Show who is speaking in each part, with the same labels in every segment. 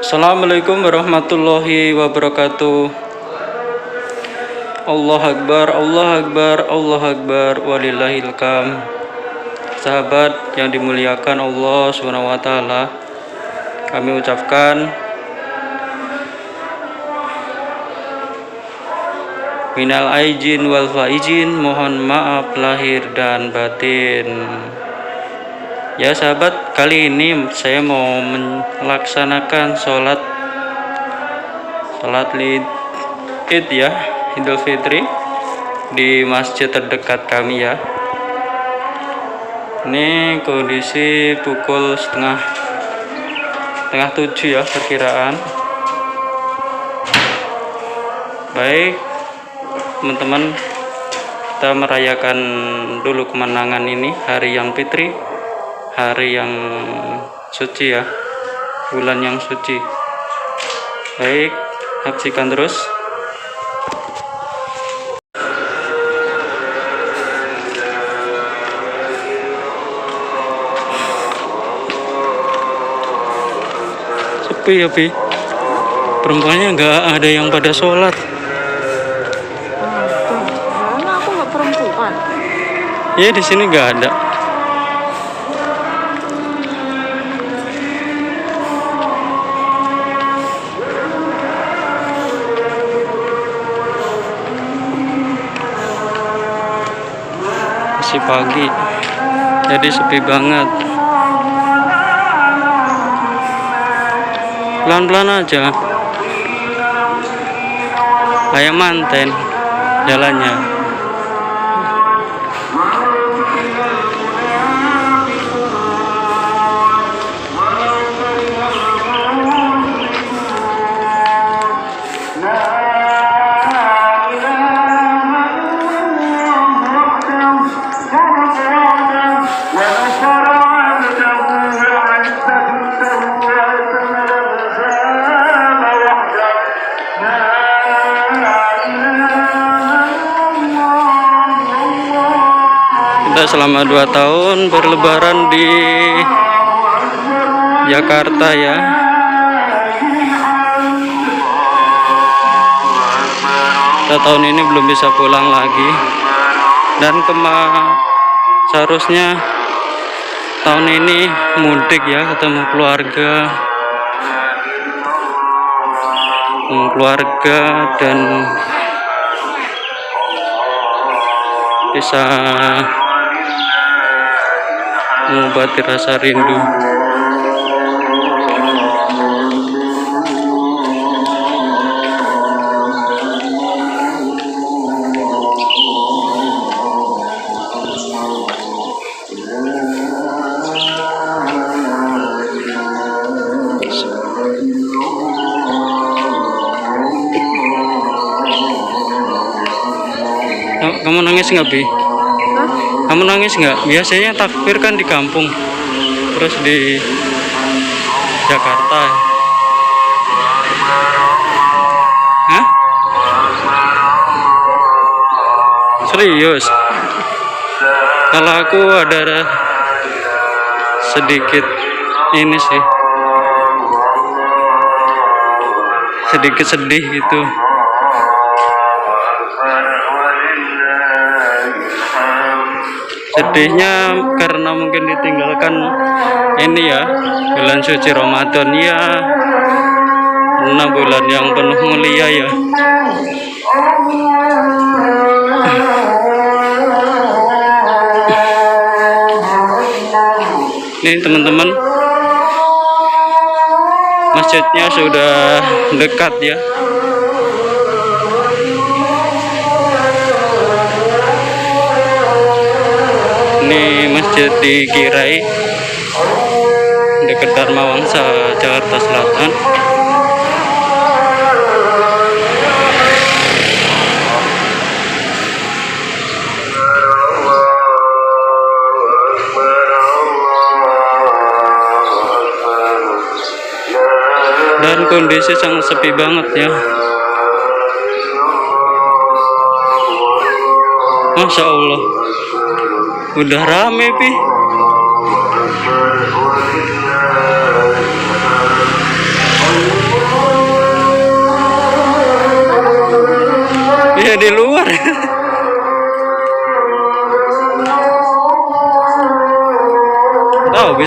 Speaker 1: Assalamualaikum warahmatullahi wabarakatuh. Allah Akbar, Allah Akbar, Allah Akbar, walillahil kam. Sahabat yang dimuliakan Allah SWT, kami ucapkan minal aijin wal faizin, mohon maaf lahir dan batin. Ya sahabat, kali ini saya mau melaksanakan sholat Id ya, Idul Fitri di masjid terdekat kami ya. Ini kondisi pukul setengah 7 ya perkiraan. Baik teman-teman, kita merayakan dulu kemenangan ini, hari yang fitri, hari yang suci ya, bulan yang suci. Baik, saksikan terus. Sepi ya Pi, perempuannya nggak ada yang pada sholat.
Speaker 2: Karena aku nggak perempuan.
Speaker 1: Iya, di sini nggak ada. Masih pagi, jadi sepi banget. Pelan-pelan aja, kayak manten jalannya. Kita selama 2 tahun berlebaran di Jakarta ya. Kita tahun ini belum bisa pulang lagi, dan seharusnya tahun ini mudik ya, ketemu keluarga dan bisa mengobati rasa rindu. Kamu nangis nggak Bi? Kamu nangis nggak? Biasanya takbir kan di kampung, terus di Jakarta. Hah? Serius? Kalau aku ada sedikit ini sih, sedikit sedih gitu. Sedihnya karena mungkin ditinggalkan ini ya, bulan suci Ramadan ya, 6 bulan yang penuh mulia ya. Ini teman-teman, masjidnya sudah dekat ya. Ini masjid di Kirai, dekat Dharma Wangsa, Jakarta Selatan. Dan kondisi sangat sepi banget ya. Masya Allah, udah rame Pi.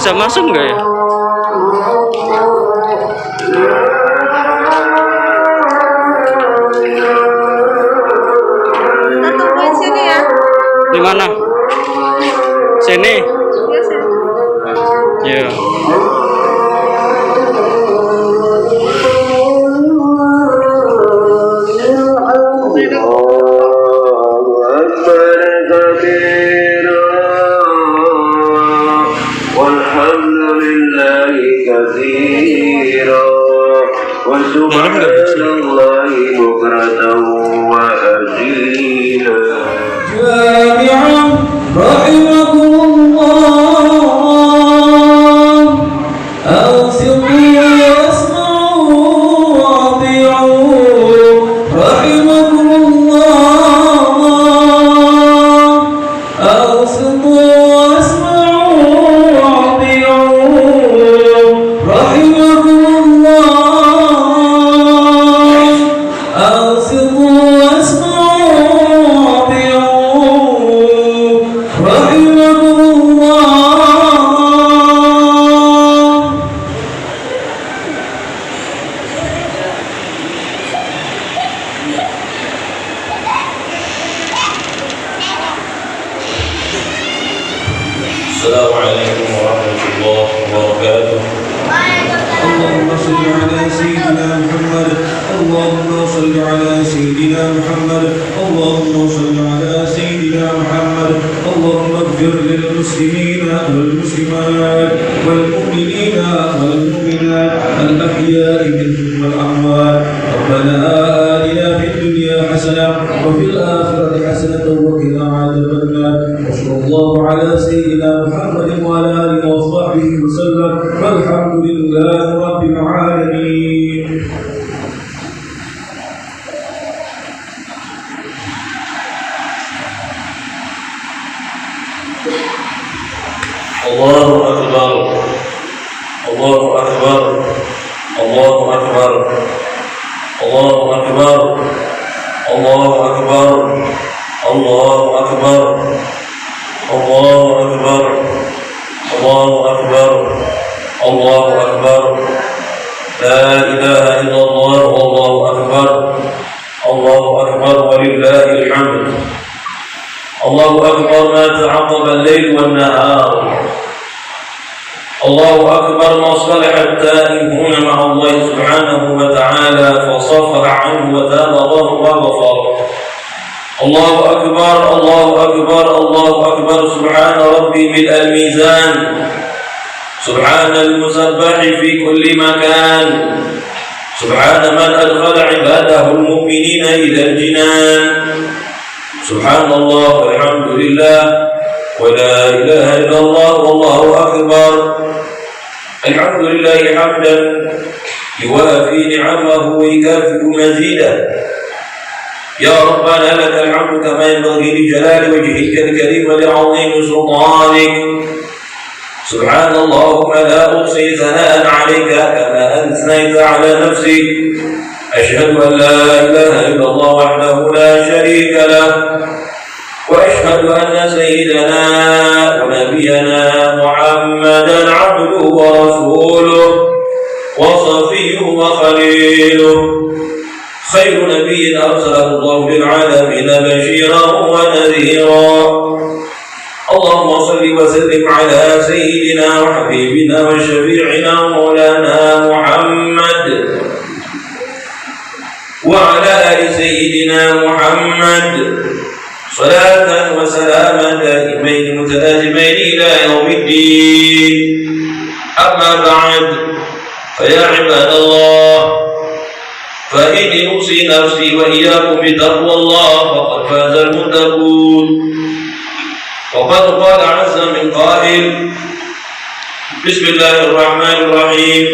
Speaker 1: Bisa masuk nggak ya?
Speaker 2: Kita tungguin sini ya.
Speaker 1: Di mana? Sini.
Speaker 2: Iya sini.
Speaker 1: Ya.
Speaker 3: Assalamualaikum warahmatullahi wabarakatuh. Allahumma salli ala sayyidina Muhammad. Allahumma salli ala sayyidina Muhammad. Allahumma salli ala sayyidina Muhammad. Allahumma ighfir lil muslimina wal muslimat wal mu'minina wal mu'minat al ahya'i minhum wal amwat. Rabbana atina fid dunya hasanah wa fil akhirati hasanah wa qina adzaban nar. Wassallallahu ala sayyidina Muhammad wa ala alihi wa sahbihi wa sallam. Walhamdulillahi rabbil alamin. Allahu akbar. Allahu akbar. Allahu akbar. Allahu akbar. Allahu akbar. Allahu akbar. Allahu akbar. Allahu akbar. Allahu akbar. La ilaha illallah. Allahu akbar. Allahu akbar walillahil hamd. Allahu akbar ma ta'aqaba al-layl wan-nahar. الله أكبر ما صلح التائبون مع الله سبحانه وتعالى فصفح عنه وتاب وغفر. الله أكبر. الله أكبر. الله أكبر. سبحان ربي ملء الميزان. سبحان المسبح في كل مكان. سبحان من أدخل عباده المؤمنين إلى الجنان. سبحان الله والحمد لله ولا إله إلا الله والله أكبر. الحمد لله حمدا يوافي نعمه ويكافئ مزيدا. يا ربنا لك الحمد كما ينبغي لجلال وجهك الكريم ولعظيم سلطانك. سبحان اللهم لا أحصي ثناء عليك كما أثنيت على نفسك. أشهد أن لا إله إلا الله وحده لا شريك له. وأشهد أن سيدنا ونبينا محمدا عبده ورسوله وصفيه وخليله. خير نبي أرسله الله للعالمين بشيرا ونذيرا. اللهم صل وسلم على سيدنا وحبيبنا وشفيعنا ومولانا محمد وعلى آل سيدنا محمد صلاة وسلاما دائمين متلازمين إلى يوم الدين. أما بعد فيا عباد الله فإني أوصي نفسي وإياكم بتقوى الله فقد فاز المتقون. وقد قال عز من قائل بسم الله الرحمن الرحيم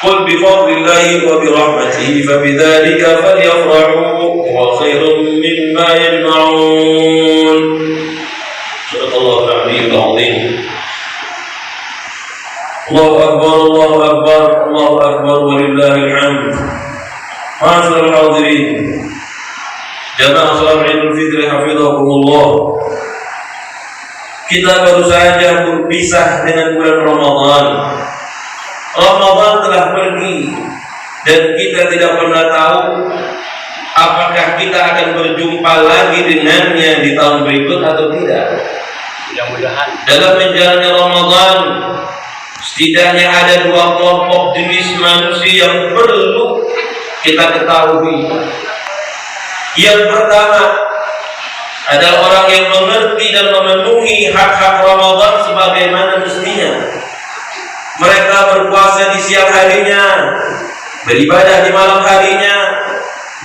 Speaker 3: قل بفضل الله وبرحمته فبذلك فليفرحوا هو خير مما يجمعون. صدق الله العلي العظيم. الله أكبر. الله أكبر. الله أكبر ولله الحمد. معاشر الحاضرين جماعة صلاة عيد الفطر حفظكم الله. Kita baru saja berpisah dengan bulan Ramadan. Ramadan telah pergi dan kita tidak pernah tahu apakah kita akan berjumpa lagi dengannya di tahun berikut atau tidak.
Speaker 4: Mudah-mudahan.
Speaker 3: Dalam menjalani Ramadan, setidaknya ada dua kelompok jenis manusia yang perlu kita ketahui. Yang pertama adalah orang yang mengerti dan memenuhi hak-hak Ramadan sebagaimana mestinya. Mereka berpuasa di siang harinya, beribadah di malam harinya,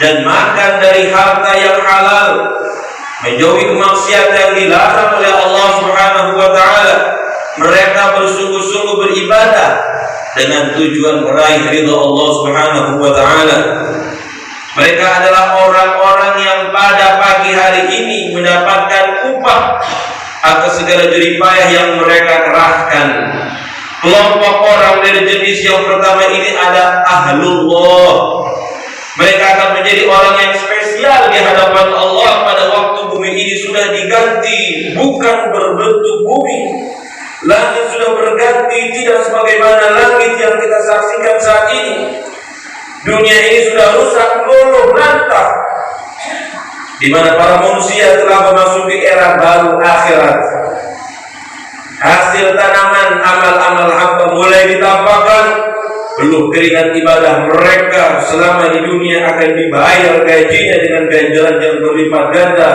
Speaker 3: dan makan dari harta yang halal, menjauhi kemaksiatan yang dilarang oleh Allah Subhanahu wa taala. Mereka bersungguh-sungguh beribadah dengan tujuan meraih ridha Allah Subhanahu wa taala. Mereka adalah orang-orang yang pada pagi hari ini mendapatkan upah atas segala jerih payah yang mereka kerahkan. Kelompok orang dari jenis yang pertama ini ada ahlullah. Mereka akan menjadi orang yang spesial di hadapan Allah pada waktu bumi ini sudah diganti, bukan berbentuk bumi. Langit sudah berganti, tidak sebagaimana langit yang kita saksikan saat ini. Dunia ini sudah rusak, luluh, lantak, di mana para manusia telah memasuki era baru akhirat. Hasil tanaman amal-amal hamba mulai ditampakkan. Belum keringat ibadah mereka selama di dunia akan dibayar gajinya dengan ganjaran yang berlipat ganda.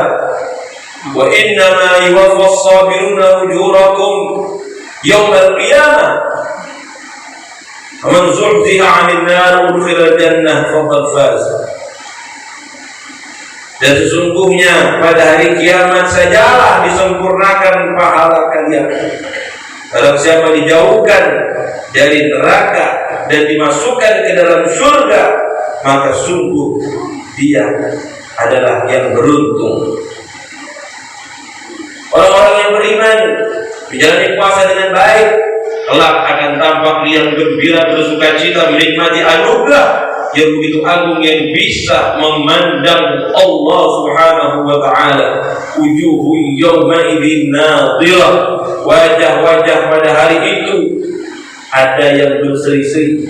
Speaker 3: Wa innama yuwaffas sabiruna ujurakum yaumal qiyamah. Man zuhziha 'anil nar udkhila jannah faqad faz. Dan sesungguhnya pada hari kiamat sajalah disempurnakan pahala kalian. Barang siapa dijauhkan dari neraka dan dimasukkan ke dalam surga, maka sungguh dia adalah yang beruntung. Orang-orang yang beriman menjalani puasa dengan baik, kelak akan tampak riang gembira bersukacita menikmati anugerah yang begitu agung yang bisa memandang Allah Subhanahu wa taala. Wujuhu yawma idzin nadhirah. Wajah-wajah pada hari itu ada yang berseri-seri.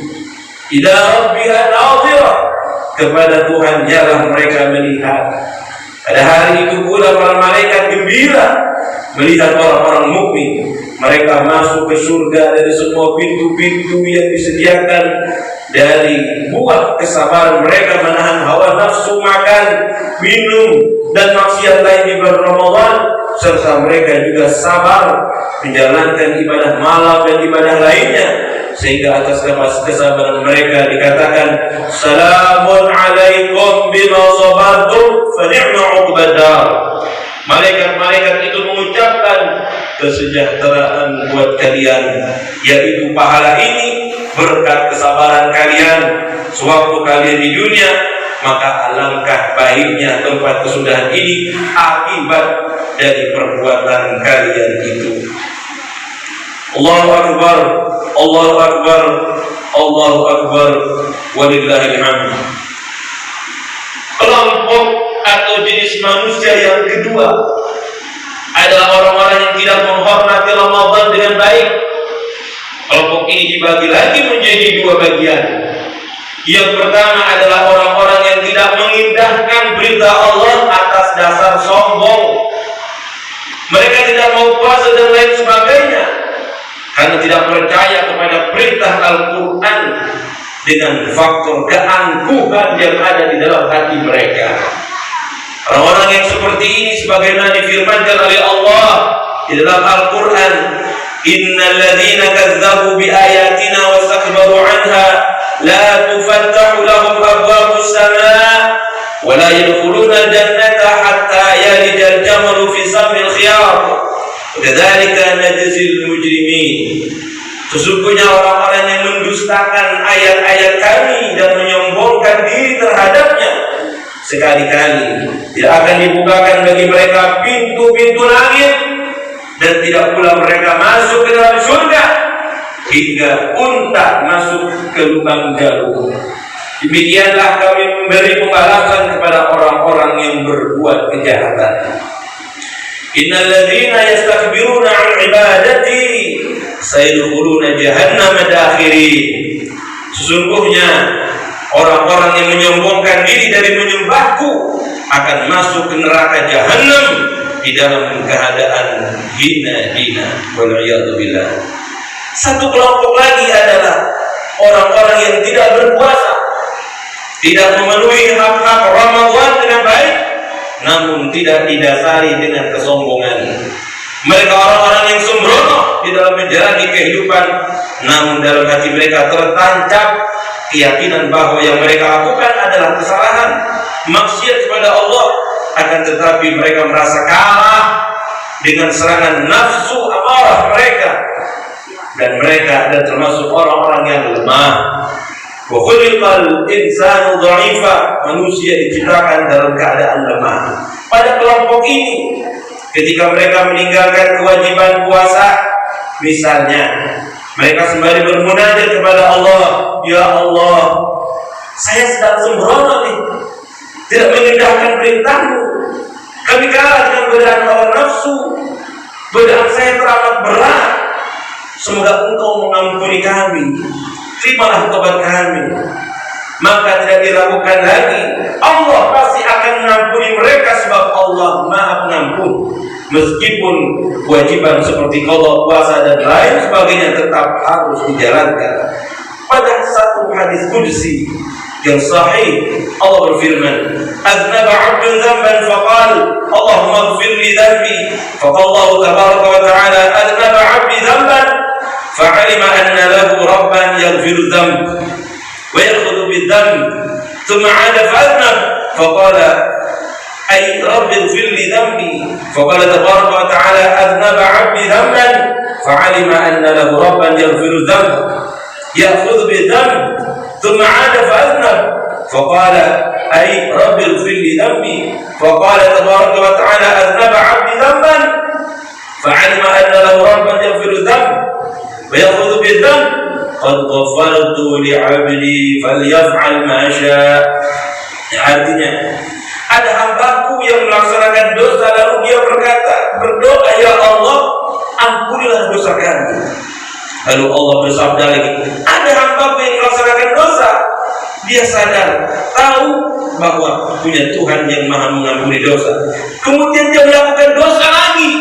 Speaker 3: Ila rabbiha nadhirah. Kepada Tuhan jalan mereka melihat. Pada hari itu pula para malaikat gembira melihat orang-orang mukmin. Mereka masuk ke surga dari semua pintu-pintu yang disediakan. Dari buah kesabaran mereka menahan hawa nafsu makan, minum, dan maksiat lain di bulan Ramadan, serta mereka juga sabar menjalankan ibadah malam dan ibadah lainnya, sehingga atas kesabaran mereka dikatakan salamun alaikum bima sabartum fa ni'ma 'uqbad-dar. Malaikat-malaikat itu mengucapkan kesejahteraan buat kalian, yaitu pahala ini berkat kesabaran kalian sewaktu kalian di dunia, maka alangkah baiknya tempat kesudahan ini akibat dari perbuatan kalian itu. Allahu Akbar, Allahu Akbar, Allahu Akbar, walillahil hamd. Kelompok atau jenis manusia yang kedua adalah orang-orang yang tidak menghormati Ramadan dengan baik. Kelompok ini dibagi lagi menjadi dua bagian. Yang pertama adalah orang-orang yang tidak mengindahkan berita Allah atas dasar sombong. Mereka tidak mau puasa dan lain sebagainya karena tidak percaya kepada perintah Al-Quran dengan faktor keangkuhan yang ada di dalam hati mereka. Orang-orang yang seperti ini sebagaimana difirmankan oleh Allah di dalam Al-Quran, innal ladzina kadzdzabu bi ayatina wastakbaru 'anha la tufattahu lahum abwabus samaa wa la yadkhuluna al-jannata hatta yalijal jamalu fi sammil khiyat wa kadzalika najzil mujrimin. Sesungguhnya orang-orang yang mendustakan ayat-ayat kami dan menyombongkan diri terhadapnya, sekali-kali tidak akan dibukakan bagi mereka pintu-pintu langit, dan tidak pula mereka masuk ke dalam surga hingga unta masuk ke lubang jarum. Demikianlah kami memberi pembalasan kepada orang-orang yang berbuat kejahatan. Innal ladzina yastakbiruna 'an ibadati sayadkhuluna jahannama dakhirin. Sesungguhnya orang-orang yang menyombongkan diri dari menyembahku akan masuk ke neraka jahanam di dalam keadaan hina-hina. Wal'iyadzubillah. Satu kelompok lagi adalah orang-orang yang tidak berpuasa, tidak memenuhi hak-hak Ramadan dengan baik, namun tidak didasari dengan kesombongan. Mereka orang-orang yang sembrono di dalam menjalani kehidupan, namun dalam hati mereka tertancap keyakinan bahwa yang mereka lakukan adalah kesalahan, maksiat kepada Allah. Akan tetapi mereka merasa kalah dengan serangan nafsu amarah mereka, dan mereka adalah termasuk orang-orang yang lemah. Wa khuliqal insanu dha'ifa, manusia diciptakan dalam keadaan lemah. Pada kelompok ini, ketika mereka meninggalkan kewajiban puasa, misalnya mereka sembari bermunajat kepada Allah, ya Allah, saya sedang sembrono nih, tidak mengindahkan perintahmu. Kami kalah dengan godaan hawa nafsu, godaan saya teramat berat. Semoga Engkau mengampuni kami, terimalah tobat kami. Maka tidak diragukan lagi, Allah pasti akan mengampuni mereka, sebab Allah Maha Pengampun. Meskipun kewajiban seperti qada, puasa dan lain sebagainya tetap harus dijalankan. Pada satu hadis qudsi yang sahih, Allah berfirman, "Aznaba 'abdun dzamban faqal, Allahumma ighfir li dhanbi." Faqala Allah tabaraka wa ta'ala, "Aznaba 'abdi dzamban fa'alima anna lahu rabban yaghfiru dzamb wa ya'khudhu bidh-dhanb, thumma 'ada fa'adnab faqala ay rabbi ighfir li dhanbi." Faqala tabaraka wa ta'ala, "Aznaba 'abdi dzamban fa'alima anna lahu rabban yaghfiru dzamb ya'khudhu bidh-dhanb thumma 'ada fa'adnab faqala ay rabbi ighfir li dhanbi." Faqala tabaraka wa ta'ala, "Aznaba 'abdi dzamban fa'alima anna lahu rabban yaghfiru dzamb wa ya'khudhu bidh-dhanb qad ghafartu li 'abdi falyaf'al ma syaa." Artinya, ada hambaku yang melaksanakan dosa lalu dia berdoa, "Ya Allah, ampunilah dosa kami." Lalu Allah bersabda lagi, ada hambaku yang melaksanakan dosa, dia sadar, tahu bahwa punya Tuhan yang Maha mengampuni dosa, kemudian dia melakukan dosa lagi,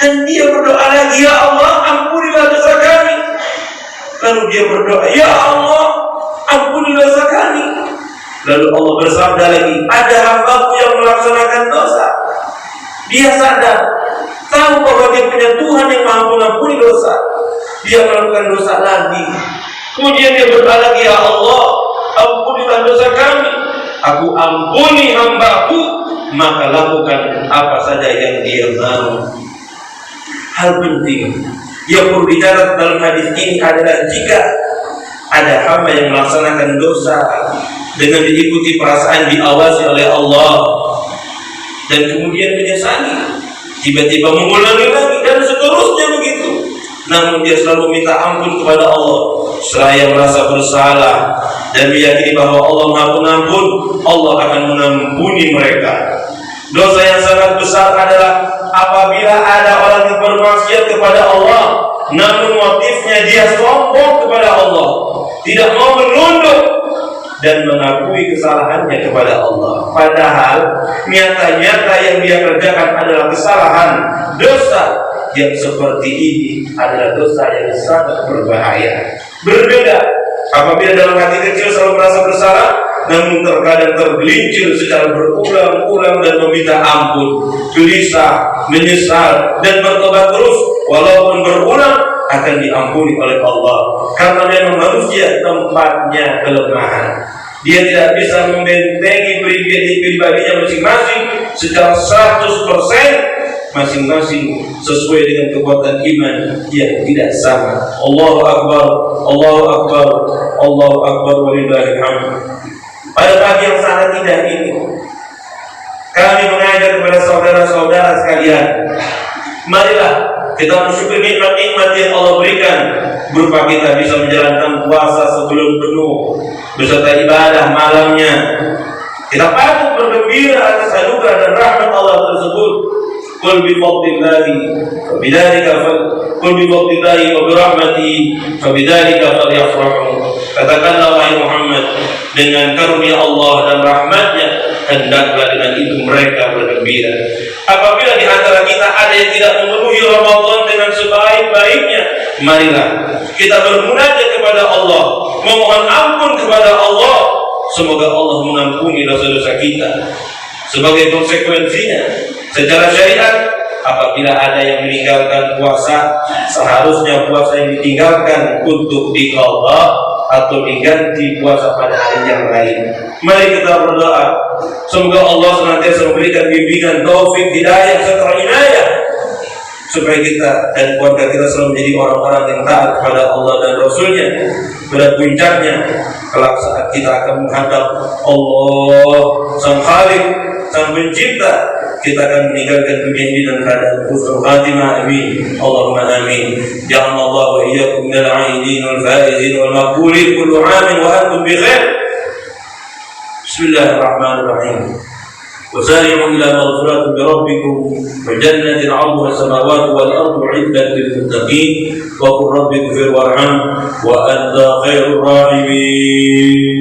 Speaker 3: dan dia berdoa lagi, "Ya Allah, ampunilah dosa kami." Lalu dia berdoa, "Ya Allah, ampunilah dosa kami." Lalu Allah bersabda lagi, ada hambaku yang melaksanakan dosa, dia sadar, tahu bahwa dia punya Tuhan yang Maha mengampuni dosa, dia melakukan dosa lagi, kemudian dia berdoa lagi, "Ya Allah, ampunilah dosa kami." Aku ampuni hambaku, maka lakukan apa saja yang dia mau. Hal penting yang perlu dicatat dalam hadis ini adalah, jika ada hamba yang melaksanakan dosa dengan diikuti perasaan diawasi oleh Allah, dan kemudian menyesali, tiba-tiba mengulangi lagi, dan seterusnya begitu, namun dia selalu minta ampun kepada Allah, seraya merasa bersalah dan meyakini bahwa Allah Maha Pengampun, Allah akan mengampuni mereka. Dosa yang sangat besar adalah apabila ada orang yang bermaksiat kepada Allah, namun motifnya dia sombong kepada Allah, tidak mau menunduk dan mengakui kesalahannya kepada Allah, padahal nyata-nyata yang dia kerjakan adalah kesalahan. Dosa yang seperti ini adalah dosa yang sangat berbahaya. Berbeda apabila dalam hati kecil selalu merasa bersalah, namun terkadang tergelincir secara berulang-ulang dan meminta ampun, gelisah, menyesal, dan bertobat terus, walaupun berulang akan diampuni oleh Allah. Karena memang manusia tempatnya kelemahan, dia tidak bisa membentengi pribadinya masing-masing secara 100%, masing-masing sesuai dengan kekuatan iman yang tidak sama. Allahu Akbar, Allahu Akbar, Allahu Akbar, walillahil hamd. Pada pagi yang sangat indah ini, kami mengajak kepada saudara-saudara sekalian, marilah kita bersyukur nikmat-nikmat yang Allah berikan, berupa kita bisa menjalankan puasa sebelum penuh beserta ibadah malamnya. Kita patut bergembira atas anugerah dan rahmat Allah tersebut. Qul bi fadlillahi wa bi rahmatihi fa bidzalika falyafrahu. Katakanlah wahai Muhammad, dengan karunia Allah dan rahmatnya hendaklah dengan itu mereka bergembira. Apabila di antara kita ada yang tidak memenuhi Ramadan dengan sebaik-baiknya, marilah kita bermunajat kepada Allah, memohon ampun kepada Allah. Semoga Allah mengampuni dosa-dosa kita. Sebagai konsekuensinya, secara syariat, apabila ada yang meninggalkan puasa, seharusnya puasa yang ditinggalkan untuk diqadha atau diganti puasa pada hari yang lain. Mari kita berdoa, semoga Allah senantiasa memberikan bimbingan, taufik, hidayah serta inayah, supaya kita dan keluarga kita selalu menjadi orang-orang yang taat kepada Allah dan Rasul-Nya. Pada puncaknya, kelak saat kita akan menghadap Allah Sang Khalik, Sang Pencipta, kita akan meninggalkan dunia ini dan keadaan husnul khatimah. Amin. Allahumma amin. Ja'alallahu wa iyyakum minal 'aidin wal faizin wal maqbulin kullu 'amin wa antum bi khair. Bismillahirrahmanirrahim. وسارعوا إلى مغفرة بربكم وجنة عرضها السماوات والأرض أعدت للمتقين وقل رب اغفر وارحم وأنت خير الراحمين.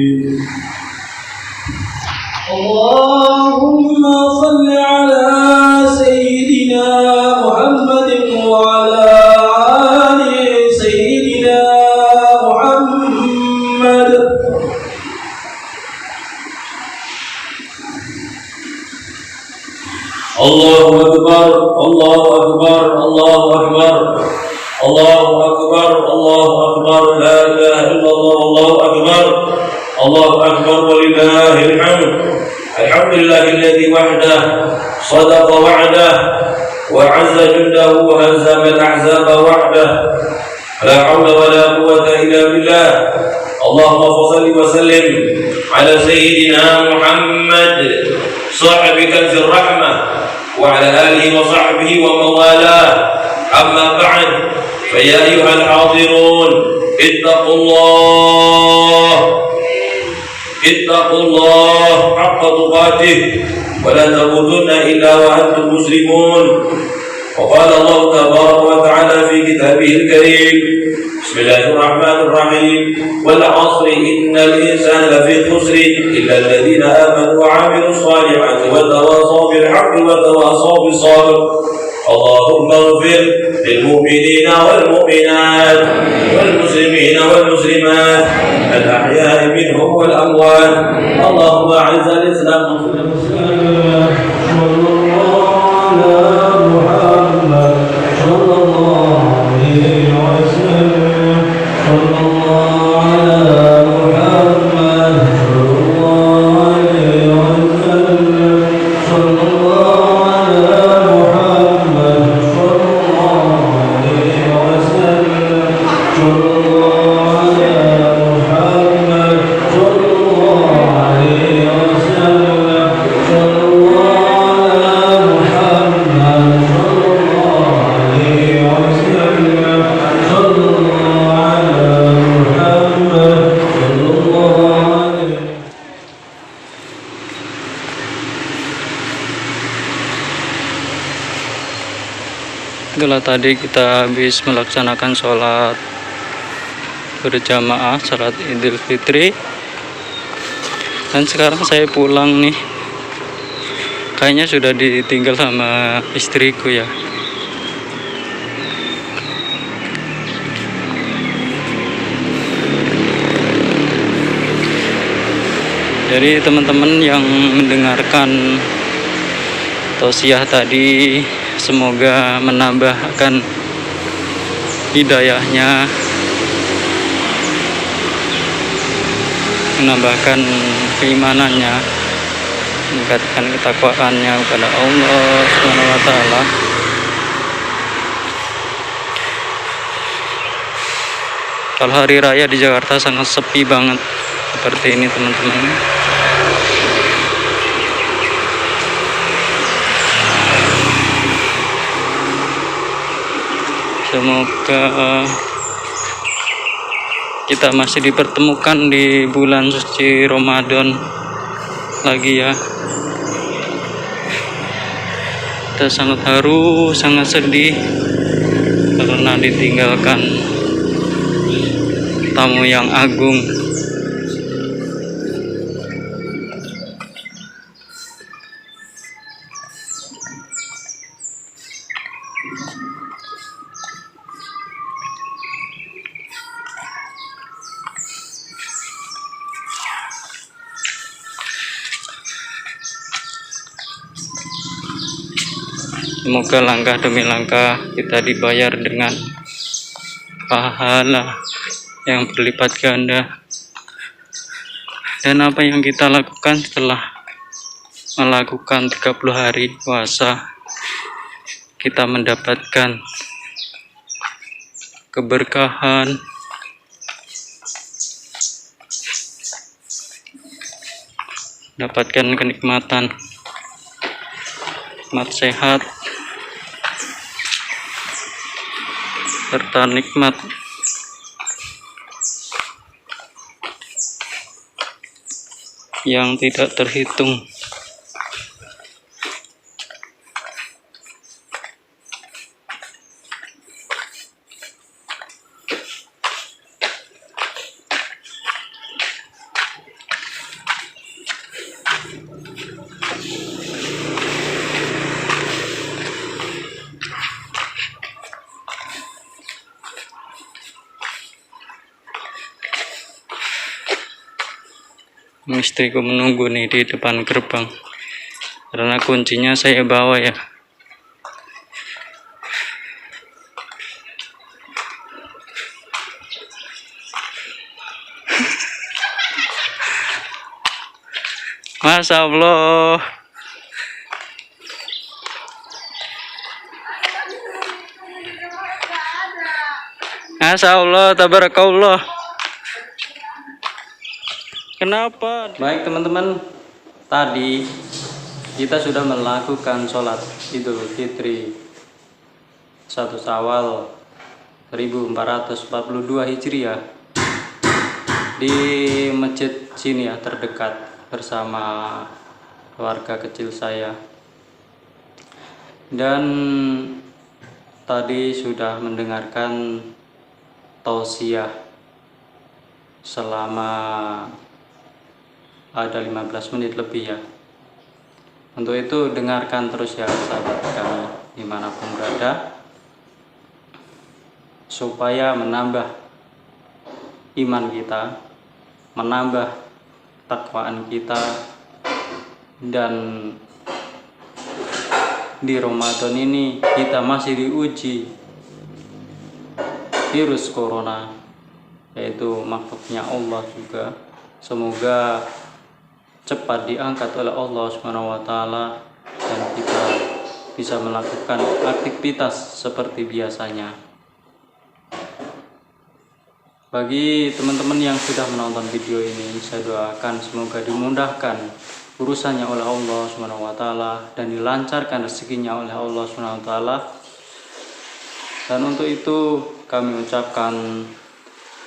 Speaker 3: اللهم صل على سيدنا محمد وعلى آل سيدنا محمد. Allahu Akbar, Allahu Akbar, Allahu Akbar, Allahu Akbar, Allahu Akbar, la ilaha illallah, Allahu Akbar, Allahu Akbar, walillahil hamd. Alhamdulillahilladzi wahdah sadaqa wa'dah wa 'azza jundahu wa hazama al-ahzaba wahdah. La haula wa la quwwata illa billah. Allahumma shalli wa sallim ala sayyidina Muhammad sahibika dzir-rahmah وعلى آله وصحبه ومن والاه. أما بعد فيا أيها الحاضرون اتقوا الله حق تقاته ولا تموتن إلا وأنتم مسلمون. وقال الله تبارك وتعالى في كتابه الكريم: بسم الله الرحمن الرحيم والعصر إن الإنسان لفي خسر إلا الذين آمنوا وعملوا الصالحات وتواصوا بالحق وتواصوا بالصبر. اللهم اغفر للمؤمنين والمؤمنات والمسلمين والمسلمات الأحياء منهم والأموات. اللهم أعز الإسلام والمسلمين.
Speaker 1: Itulah tadi kita habis melaksanakan sholat berjamaah, sholat Idul Fitri, dan sekarang saya pulang nih. Kayaknya sudah ditinggal sama istriku ya. Jadi teman-teman yang mendengarkan tausiah tadi, semoga menambahkan hidayahnya, menambahkan keimanannya, meningkatkan ketakwaannya kepada Allah Subhanahu wa taala. Kalau hari raya di Jakarta sangat sepi banget seperti ini teman-teman. Semoga kita masih dipertemukan di bulan suci Ramadan lagi ya. kita sangat haru, sangat sedih karena ditinggalkan tamu yang agung. Semoga langkah demi langkah kita dibayar dengan pahala yang berlipat ganda. Dan apa yang kita lakukan setelah melakukan 30 hari puasa, kita mendapatkan keberkahan, dapatkan kenikmatan, nikmat sehat, serta nikmat yang tidak terhitung. Istriku menunggu nih di depan gerbang karena kuncinya saya bawa ya. Masya Allah. Masya Allah, tabarakallah. Kenapa? Baik teman-teman, tadi kita sudah melakukan sholat Idul Fitri 1 Syawal 1442 Hijriah di masjid sini ya, terdekat bersama keluarga kecil saya. Dan tadi sudah mendengarkan tausiah selama ada 15 menit lebih ya. Untuk itu dengarkan terus ya sahabat kami dimanapun berada, supaya menambah iman kita, menambah takwaan kita. Dan di Ramadan ini kita masih diuji virus corona, yaitu makhluknya Allah juga. Semoga cepat diangkat oleh Allah SWT dan kita bisa melakukan aktivitas seperti biasanya. Bagi teman-teman yang sudah menonton video ini, saya doakan semoga dimudahkan urusannya oleh Allah SWT dan dilancarkan rezekinya oleh Allah SWT. Dan untuk itu kami ucapkan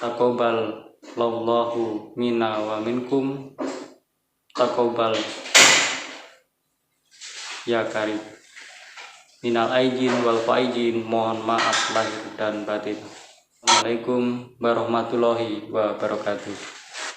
Speaker 1: taqabbal lallahu minna wa minkum, taqabbal ya karim, minal aijin wal faizin, mohon maaf lahir dan batin. Assalamualaikum warahmatullahi wabarakatuh.